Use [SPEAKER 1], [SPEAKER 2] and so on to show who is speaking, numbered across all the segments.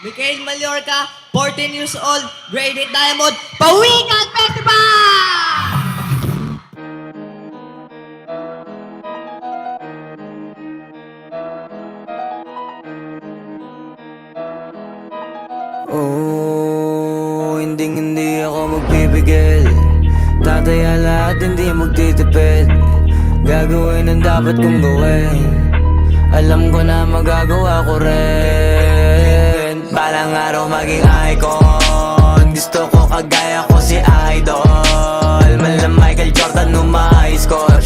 [SPEAKER 1] Mikael Mallorca, 14 years old, grade 8 diamond, Pawikan Festival!
[SPEAKER 2] Oh, hindi ako magpipigil. Tataya lahat, hindi magtitipid. Gagawin ang dapat kong gawin. Alam ko na magagawa ko rin. Balang araw maging icon. Gusto ko kagaya ko si Idol. Mala Michael Jordan score.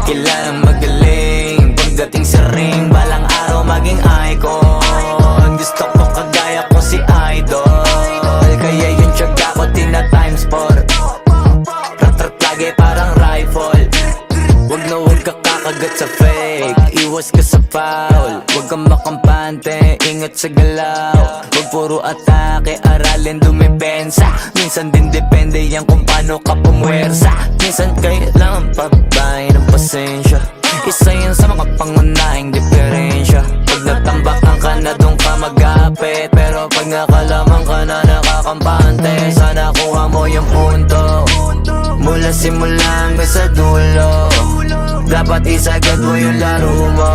[SPEAKER 2] Kilalang magaling. Pagdating sa ring, balang araw maging icon. Gusto ko kagaya ko si Idol. Kaya yung tiyaga ko tina-times 4. Rat-rat lagi parang rifle. Wag na wag ka kakagat sa fake. Iwas ka sa foul. Wag kang makampante, ingat sa galaw. Wag puro atake, aralin dumipensa. Minsan din depende yan kung paano ka pumwersa. Minsan kailangan pagbahay ng pasensya. Isa yan sa mga pangunahing diferensya. Pag natambakan ka na doon ka mag-apit. Pero pag nakalaman ka na nakakampante, sana kuha mo yung punto. Mula simula hanggang sa dulo, dapat isagad mo yung laro mo.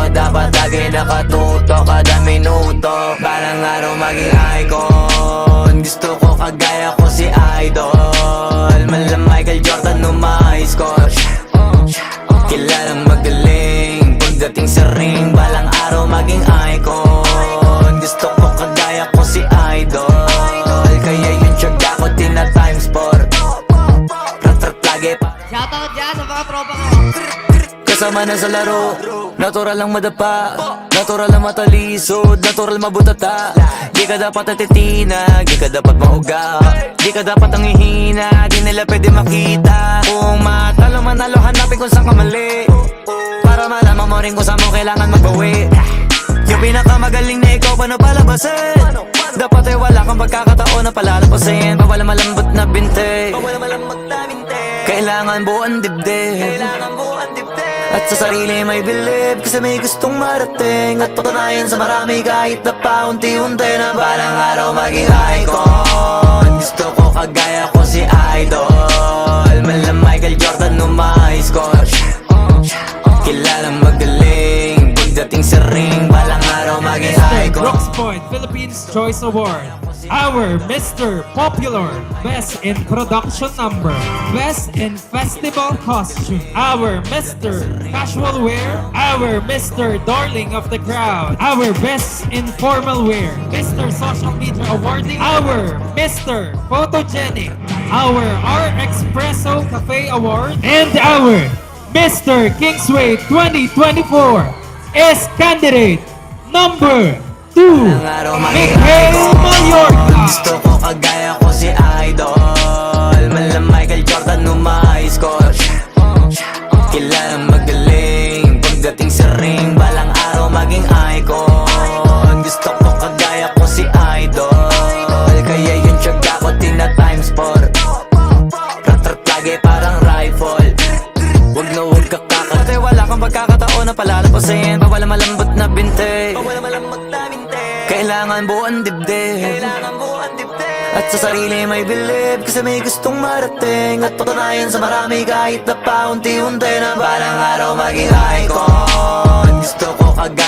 [SPEAKER 2] Dapat lagi nakatuto kada minuto. Balang araw maging icon. Gusto ko kagaya ko si Idol. Mala Michael Jordan score. Kilalang magaling. Pagdating sa ring, balang araw maging icon. Gusto ko kagaya ko si Idol. Kaya yung tiyaga ko tina-times 4. Rat-rat lagi pa.
[SPEAKER 1] Shoutout dyan sa mga tropa ko.
[SPEAKER 2] Kasama na sa laro, natural lang madapa, natural lang matalisod, natural mabutata. Di ka dapat natitina, di ka dapat mauga, di ka dapat ang hihina, di nila pwede makita. Kung matalo manalo, hanapin kung saan ka mali, para malaman mo rin kung saan mo kailangan magbawi. Yung pinakamagaling na ikaw, paano palabasin? Dapat ay wala kang pagkakataon na palalapasin. Bawal malambot na binte, kailangan buuan dibdib. At sa sarili may believe, kasi may gustong marating. At patunayan sa marami kahit na paunti-unti, na balang araw maging icon. Gusto ko kagaya ko si Idol. Mala Michael Jordan score. Kilalang magaling. Pagdating sa ring, balang araw maging icon.
[SPEAKER 3] Brooks Point Philippines Choice Award. Our Mr. Popular, Best in Production Number, Best in Festival Costume, our Mr. Casual Wear, our Mr. Darling of the Crowd, our Best in Formal Wear, Mr. Social Media Awarding, our Mr. Photogenic, our R Espresso Cafe Award, and our Mr. Kingsway 2024 is candidate number 2, Mikael Mallorca.
[SPEAKER 2] Gusto ko kagaya ko si Idol. Mala Michael Jordan score. Kilalang magaling. Pagdating sa ring, balang araw maging icon. Gusto ko kagaya ko si Idol. Kaya yung tiyaga ko tina-times 4. Rat-rat lagi parang rifle. Wag na wag ka kakate, wala kang pagkakataon na palalapasin. Bawal malambot na binte, kailangan buuan dibdib. At sa sarili may believe, kasi may gustong marating. At patunayan sa marami kahit na paunti-unti, na balang araw maging icon. Gusto ko kagaya